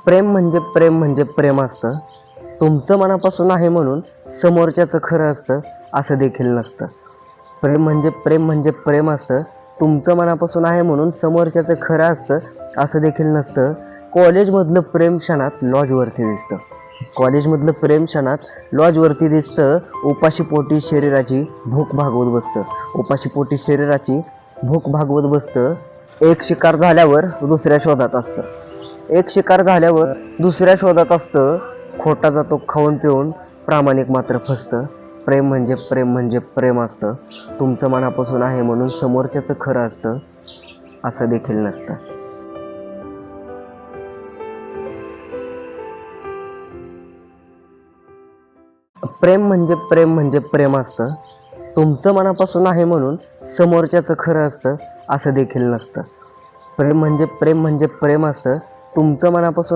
प्रेम असतं. तुमचं मनापासून आहे म्हणून समोरच्याचं खरं असतं असं देखील नसतं. प्रेम असतं. तुमचं मनापासून आहे म्हणून समोरच्याचं खरं असतं असं देखील नसतं. कॉलेजमधलं प्रेम क्षणात लॉजवरती दिसतं. उपाशी पोटी शरीराची भूक भागवत बसतं. एक शिकार झाल्यावर दुसऱ्या शोधात असतं. खोटा जातो खाऊन पिऊन, प्रामाणिक मात्र फसतं. प्रेम असतं. तुमचं मनापासून आहे म्हणून समोरच्याचं खरं असतं असं देखील नसतं. प्रेम असतं. तुमचं मनापासून आहे म्हणून समोरच्याचं खरं असतं असं देखील नसतं. प्रेम असतं. तुमचं मनापासून